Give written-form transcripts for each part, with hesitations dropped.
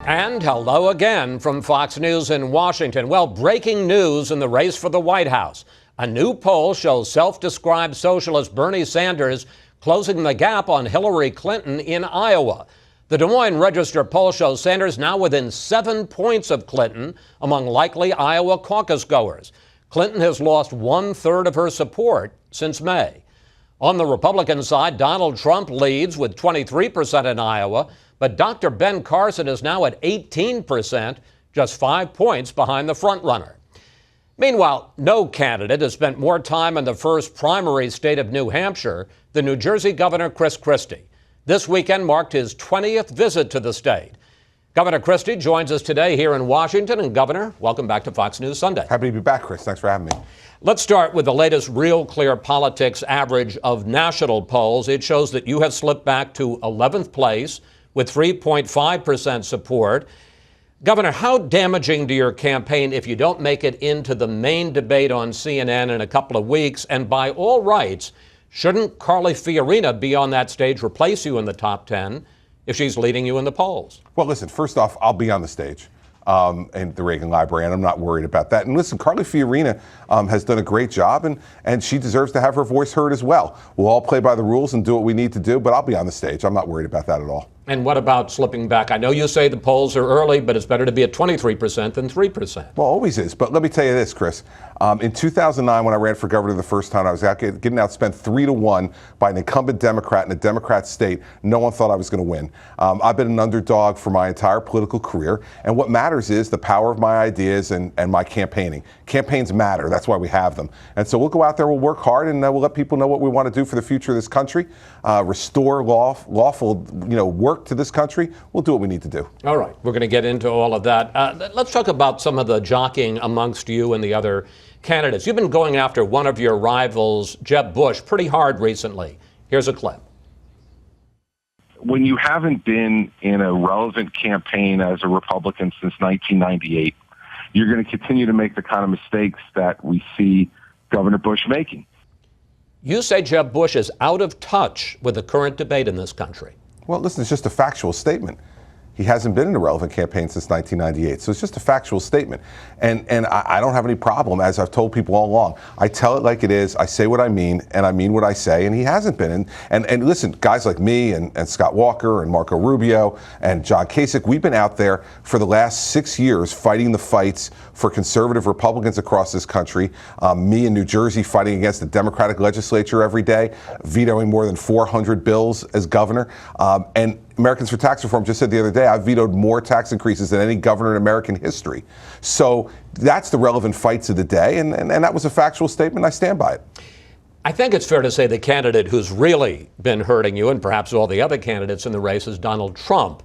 And hello again from Fox News in Washington. Well, breaking news in the race for the White House. A new poll shows self-described socialist Bernie Sanders closing the gap on Hillary Clinton in Iowa. The Des Moines Register poll shows Sanders now within 7 points of Clinton among likely Iowa caucus goers. Clinton has lost 1/3 of her support since May. On the Republican side, Donald Trump leads with 23% in Iowa, but Dr. Ben Carson is now at 18%, just 5 points behind the frontrunner. Meanwhile, no candidate has spent more time in the first primary state of New Hampshire than New Jersey Governor Chris Christie. This weekend marked his 20th visit to the state. Governor Christie joins us today here in Washington. And Governor, welcome back to Fox News Sunday. Happy to be back, Chris. Thanks for having me. Let's start with the latest Real Clear Politics average of national polls. It shows that you have slipped back to 11th place with 3.5% support. Governor, how damaging to your campaign if you don't make it into the main debate on CNN in a couple of weeks? And by all rights, shouldn't Carly Fiorina be on that stage, replace you in the top 10 if she's leading you in the polls? Well, listen, first off, I'll be on the stage in the Reagan Library, and I'm not worried about that. And listen, Carly Fiorina has done a great job, and she deserves to have her voice heard as well. We'll all play by the rules and do what we need to do, but I'll be on the stage. I'm not worried about that at all. And what about slipping back? I know you say the polls are early, but it's better to be at 23% than 3%. Well, always is. But let me tell you this, Chris. In 2009, when I ran for governor the first time, I was getting outspent 3-1 by an incumbent Democrat in a Democrat state. No one thought I was going to win. I've been an underdog for my entire political career. And what matters is the power of my ideas and my campaigning. Campaigns matter. That's why we have them. And so we'll go out there, we'll work hard, and we'll let people know what we want to do for the future of this country. Restore lawful, work to this country. We'll do what we need to do. All right. We're going to get into all of that. Let's talk about some of the jockeying amongst you and the other candidates. You've been going after one of your rivals, Jeb Bush, pretty hard recently. Here's a clip. When you haven't been in a relevant campaign as a Republican since 1998, you're going to continue to make the kind of mistakes that we see Governor Bush making. You say Jeb Bush is out of touch with the current debate in this country. Well, listen, it's just a factual statement. He hasn't been in a relevant campaign since 1998. So it's just a factual statement. And I don't have any problem, as I've told people all along. I tell it like it is. I say what I mean, and I mean what I say. And he hasn't been. And listen, guys like me and Scott Walker and Marco Rubio and John Kasich, we've been out there for the last 6 years fighting the fights for conservative Republicans across this country. Me in New Jersey fighting against the Democratic legislature every day, vetoing more than 400 bills as governor. And Americans for Tax Reform just said the other day, I've vetoed more tax increases than any governor in American history. So that's the relevant fights of the day, and that was a factual statement. I stand by it. I think it's fair to say the candidate who's really been hurting you, and perhaps all the other candidates in the race, is Donald Trump.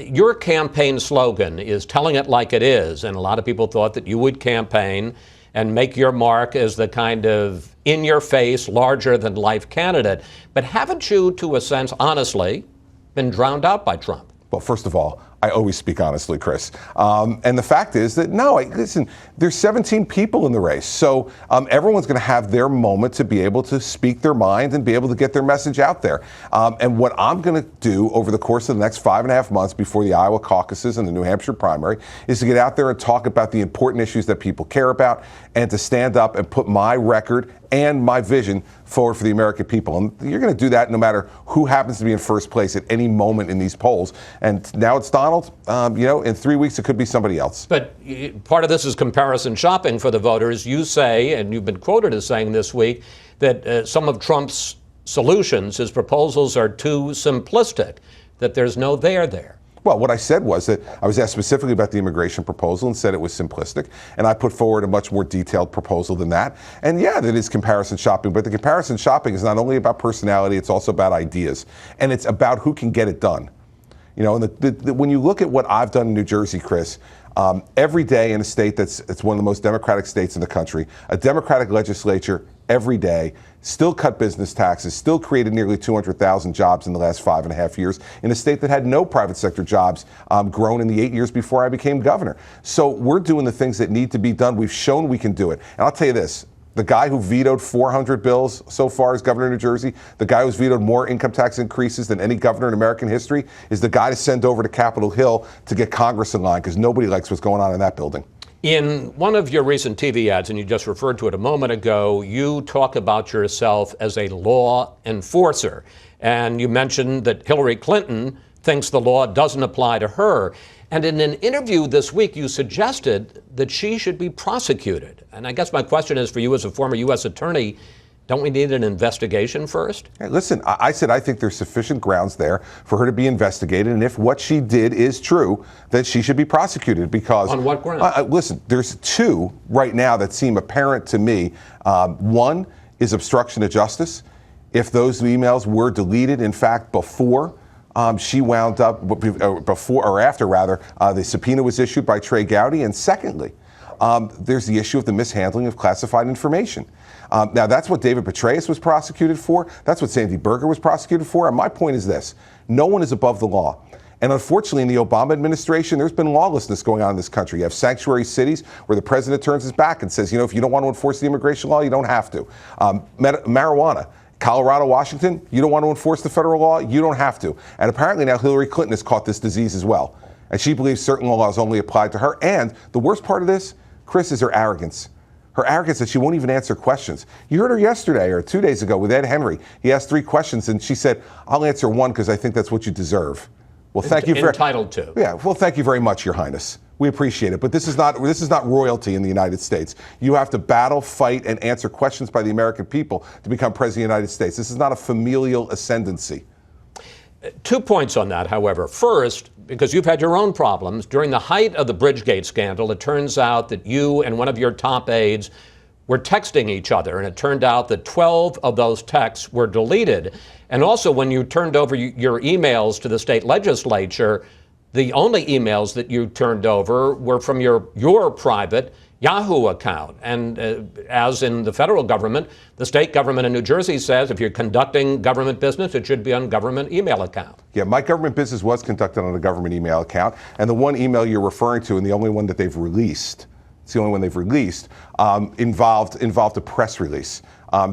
Your campaign slogan is telling it like it is, and a lot of people thought that you would campaign and make your mark as the kind of in-your-face, larger-than-life candidate. But haven't you, to a sense, honestly, been drowned out by Trump? Well, first of all, I always speak honestly, Chris. And the fact is that, listen, there's 17 people in the race. So everyone's going to have their moment to be able to speak their mind and be able to get their message out there. And what I'm going to do over the course of the next 5.5 months before the Iowa caucuses and the New Hampshire primary is to get out there and talk about the important issues that people care about and to stand up and put my record and my vision forward for the American people. And you're going to do that no matter who happens to be in first place at any moment in these polls. And now it's Donald. In 3 weeks, it could be somebody else. But part of this is comparison shopping for the voters. You say, and you've been quoted as saying this week, that some of Trump's solutions, his proposals, are too simplistic, that there's no there. Well, what I said was that I was asked specifically about the immigration proposal and said it was simplistic, and I put forward a much more detailed proposal than that. And yeah, that is comparison shopping, but the comparison shopping is not only about personality, it's also about ideas, and it's about who can get it done. When you look at what I've done in New Jersey, Chris, every day in a state it's one of the most democratic states in the country, a Democratic legislature every day, still cut business taxes, still created nearly 200,000 jobs in the last 5.5 years in a state that had no private sector jobs grown in the 8 years before I became governor. So we're doing the things that need to be done. We've shown we can do it. And I'll tell you this, The guy who vetoed 400 bills so far as governor of New Jersey, the guy who's vetoed more income tax increases than any governor in American history, is the guy to send over to Capitol Hill to get Congress in line, because nobody likes what's going on in that building. In one of your recent TV ads, and you just referred to it a moment ago, you talk about yourself as a law enforcer. And you mentioned that Hillary Clinton thinks the law doesn't apply to her. And in an interview this week, you suggested that she should be prosecuted. And I guess my question is for you as a former U.S. attorney, don't we need an investigation first? Hey, listen, I said I think there's sufficient grounds there for her to be investigated. And if what she did is true, then she should be prosecuted. Because on what grounds? Listen, there's two right now that seem apparent to me. One is obstruction of justice. If those emails were deleted, in fact, before she wound up, before or after rather, the subpoena was issued by Trey Gowdy. And secondly, there's the issue of the mishandling of classified information. Now, that's what David Petraeus was prosecuted for. That's what Sandy Berger was prosecuted for. And my point is this: no one is above the law. And unfortunately, in the Obama administration, there's been lawlessness going on in this country. You have sanctuary cities where the president turns his back and says, if you don't want to enforce the immigration law, you don't have to. Marijuana. Colorado, Washington, you don't want to enforce the federal law, you don't have to. And apparently now Hillary Clinton has caught this disease as well. And she believes certain laws only apply to her. And the worst part of this, Chris, is her arrogance. Her arrogance that she won't even answer questions. You heard her yesterday or 2 days ago with Ed Henry. He asked 3 questions and she said, I'll answer 1 because I think that's what you deserve. Well, thank you for entitled to. Yeah, well, thank you very much, Your Highness. We appreciate it. But this is not royalty in the United States. You have to battle, fight, and answer questions by the American people to become president of the United States. This is not a familial ascendancy. 2 points on that, however. First, because you've had your own problems, during the height of the Bridgegate scandal, it turns out that you and one of your top aides were texting each other, and it turned out that 12 of those texts were deleted. And also, when you turned over your emails to the state legislature, the only emails that you turned over were from your private Yahoo account. And as in the federal government, the state government in New Jersey says if you're conducting government business, it should be on government email account. Yeah, my government business was conducted on a government email account. And the one email you're referring to, and the only one that they've released, involved a press release.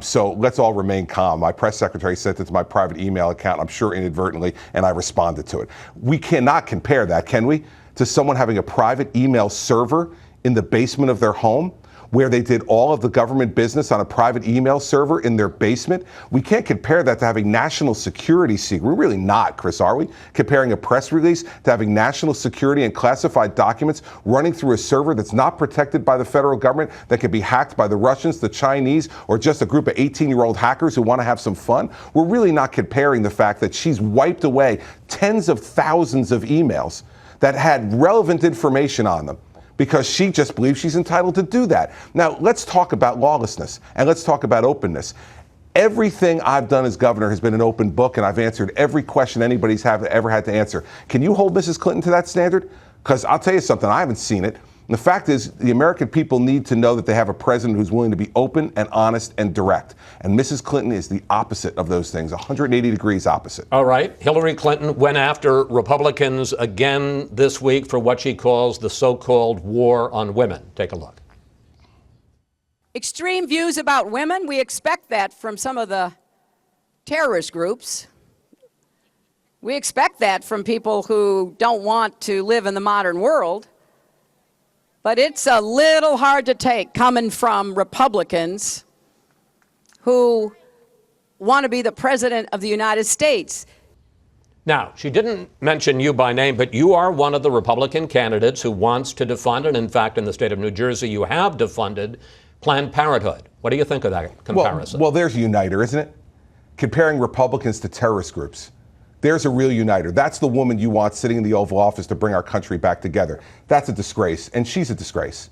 So let's all remain calm. My press secretary sent it to my private email account, I'm sure inadvertently, and I responded to it. We cannot compare that, can we, to someone having a private email server in the basement of their home, where they did all of the government business on a private email server in their basement. We can't compare that to having national security secret. We're really not, Chris, are we? Comparing a press release to having national security and classified documents running through a server that's not protected by the federal government, that can be hacked by the Russians, the Chinese, or just a group of 18-year-old hackers who want to have some fun. We're really not comparing the fact that she's wiped away tens of thousands of emails that had relevant information on them, because she just believes she's entitled to do that. Now, let's talk about lawlessness, and let's talk about openness. Everything I've done as governor has been an open book, and I've answered every question anybody's ever had to answer. Can you hold Mrs. Clinton to that standard? Because I'll tell you something, I haven't seen it. And the fact is, the American people need to know that they have a president who's willing to be open and honest and direct. And Mrs. Clinton is the opposite of those things, 180 degrees opposite. All right. Hillary Clinton went after Republicans again this week for what she calls the so-called war on women. Take a look. Extreme views about women, we expect that from some of the terrorist groups. We expect that from people who don't want to live in the modern world. But it's a little hard to take coming from Republicans who want to be the president of the United States. Now, she didn't mention you by name, but you are one of the Republican candidates who wants to defund, and in fact, in the state of New Jersey, you have defunded Planned Parenthood. What do you think of that comparison? Well, there's a uniter, isn't it? Comparing Republicans to terrorist groups. There's a real uniter. That's the woman you want sitting in the Oval Office to bring our country back together. That's a disgrace, and she's a disgrace.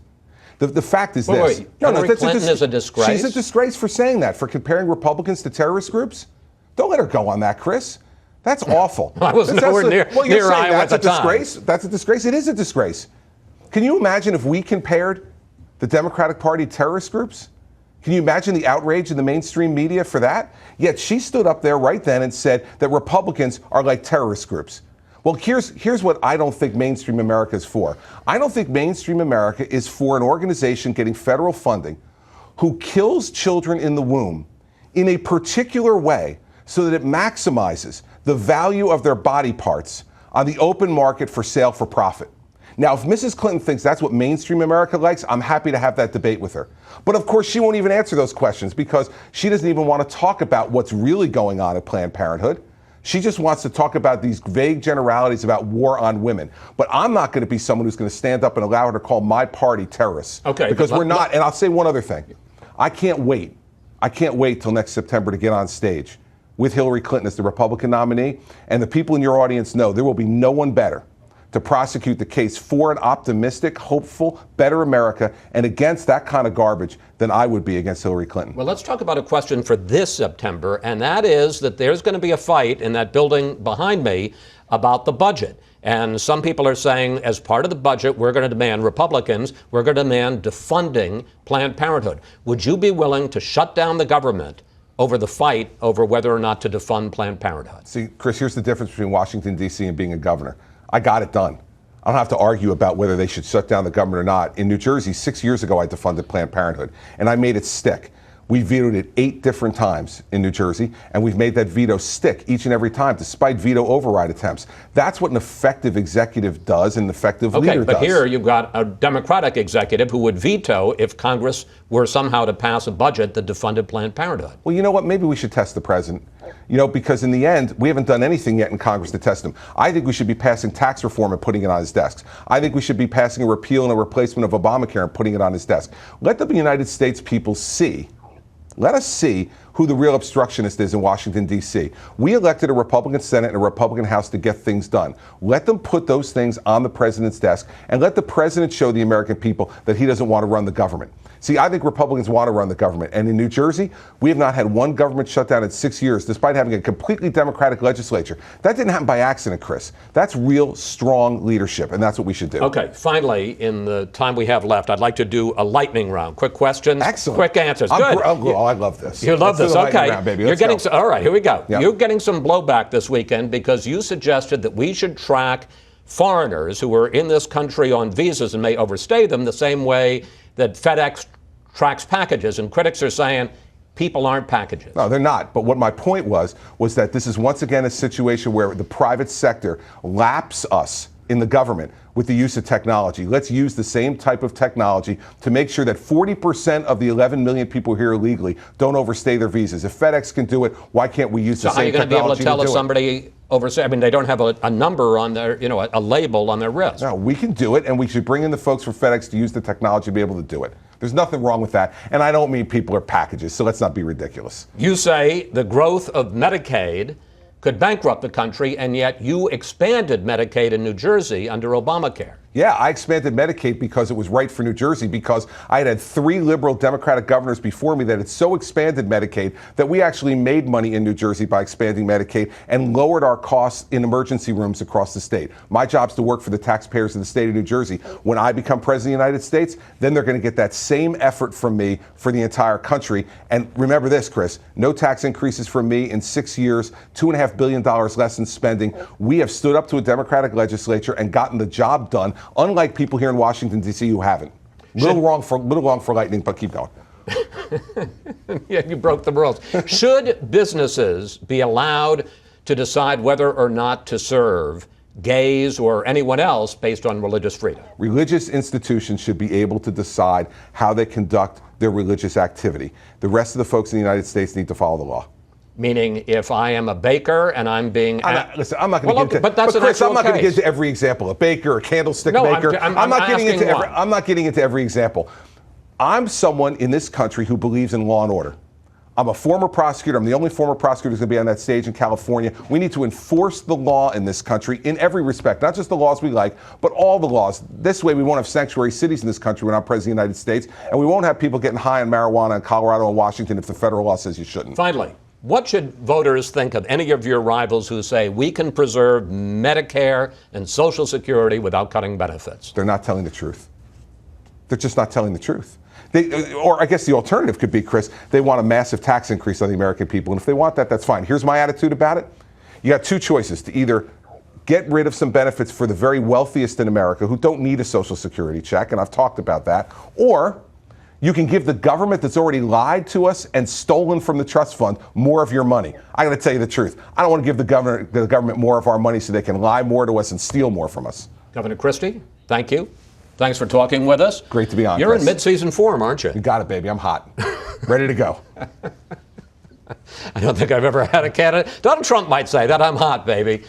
The fact is this. Hillary Clinton is a disgrace? She's a disgrace for saying that, for comparing Republicans to terrorist groups. Don't let her go on that, Chris. That's awful. I was nowhere near Iowa at the time. That's a disgrace. It is a disgrace. Can you imagine if we compared the Democratic Party to terrorist groups? Can you imagine the outrage in the mainstream media for that? Yet she stood up there right then and said that Republicans are like terrorist groups. Well, here's what I don't think mainstream America is for. I don't think mainstream America is for an organization getting federal funding who kills children in the womb in a particular way so that it maximizes the value of their body parts on the open market for sale for profit. Now, if Mrs. Clinton thinks that's what mainstream America likes, I'm happy to have that debate with her. But of course, she won't even answer those questions because she doesn't even want to talk about what's really going on at Planned Parenthood. She just wants to talk about these vague generalities about war on women. But I'm not going to be someone who's going to stand up and allow her to call my party terrorists. Okay. Because we're not. And I'll say one other thing. I can't wait till next September to get on stage with Hillary Clinton as the Republican nominee. And the people in your audience know there will be no one better to prosecute the case for an optimistic, hopeful, better America and against that kind of garbage than I would be against Hillary Clinton. Well, let's talk about a question for this September, and that is that there's going to be a fight in that building behind me about the budget. And some people are saying, as part of the budget, we're going to demand, Republicans, we're going to demand defunding Planned Parenthood. Would you be willing to shut down the government over the fight over whether or not to defund Planned Parenthood? See, Chris, here's the difference between Washington, D.C. and being a governor. I got it done. I don't have to argue about whether they should shut down the government or not. In New Jersey, 6 years ago, I defunded Planned Parenthood, and I made it stick. We vetoed it 8 different times in New Jersey, and we've made that veto stick each and every time, despite veto override attempts. That's what an effective executive does and an effective leader does. Okay, but here you've got a Democratic executive who would veto if Congress were somehow to pass a budget that defunded Planned Parenthood. Well, you know what? Maybe we should test the president. Because in the end, we haven't done anything yet in Congress to test him. I think we should be passing tax reform and putting it on his desk. I think we should be passing a repeal and a replacement of Obamacare and putting it on his desk. Let the United States people see. Let us see who the real obstructionist is in Washington, D.C. We elected a Republican Senate and a Republican House to get things done. Let them put those things on the president's desk and let the president show the American people that he doesn't want to run the government. See, I think Republicans want to run the government. And in New Jersey, we have not had one government shutdown in 6 years, despite having a completely Democratic legislature. That didn't happen by accident, Chris. That's real, strong leadership, and that's what we should do. Okay, finally, in the time we have left, I'd like to do a lightning round. Quick questions, excellent, quick answers. Good. I love this. You love this, okay. Round, baby. You're getting all right, here we go. Yep. You're getting some blowback this weekend because you suggested that we should track foreigners who are in this country on visas and may overstay them the same way that FedEx tracks packages, and critics are saying people aren't packages. No, they're not. But what my point was that this is once again a situation where the private sector laps us in the government with the use of technology. Let's use the same type of technology to make sure that 40% of the 11 million people here illegally don't overstay their visas. If FedEx can do it, why can't we use the same technology to do it? So how are you going to be able to tell if somebody overstay? I mean, they don't have a number on their, a label on their wrist. No, we can do it, and we should bring in the folks from FedEx to use the technology to be able to do it. There's nothing wrong with that. And I don't mean people are packages, so let's not be ridiculous. You say the growth of Medicaid could bankrupt the country, and yet you expanded Medicaid in New Jersey under Obamacare. Yeah, I expanded Medicaid because it was right for New Jersey, because I had 3 liberal Democratic governors before me that had so expanded Medicaid that we actually made money in New Jersey by expanding Medicaid and lowered our costs in emergency rooms across the state. My job's to work for the taxpayers of the state of New Jersey. When I become president of the United States, then they're going to get that same effort from me for the entire country. And remember this, Chris, no tax increases from me in 6 years, $2.5 billion less in spending. We have stood up to a Democratic legislature and gotten the job done, unlike people here in Washington, D.C. who haven't. Little long for lightning, but keep going. Yeah, you broke the rules. Should businesses be allowed to decide whether or not to serve gays or anyone else based on religious freedom? Religious institutions should be able to decide how they conduct their religious activity. The rest of the folks in the United States need to follow the law. Meaning, if I am a baker and I'm being... Listen, I'm not going to get into... But that's an Chris, actual I'm not going to case. get into every example. A baker, a candlestick maker. I'm not getting into every example. I'm someone in this country who believes in law and order. I'm a former prosecutor. I'm the only former prosecutor who's going to be on that stage in California. We need to enforce the law in this country in every respect, not just the laws we like, but all the laws. This way we won't have sanctuary cities in this country when I'm president of the United States, and we won't have people getting high on marijuana in Colorado and Washington if the federal law says you shouldn't. Finally, what should voters think of any of your rivals who say we can preserve Medicare and Social Security without cutting benefits? They're not telling the truth. They're just not telling the truth. Or I guess the alternative could be, Chris, they want a massive tax increase on the American people. And if they want that, that's fine. Here's my attitude about it. You got 2 choices: to either get rid of some benefits for the very wealthiest in America who don't need a Social Security check, and I've talked about that, or You can give the government that's already lied to us and stolen from the trust fund more of your money. I got to tell you the truth. I don't want to give the government more of our money so they can lie more to us and steal more from us. Governor Christie, thank you. Thanks for talking with us. Great to be on, You're Chris. in mid-season form, aren't you? You got it, baby. I'm hot. Ready to go. I don't think I've ever had a candidate. Donald Trump might say that. I'm hot, baby.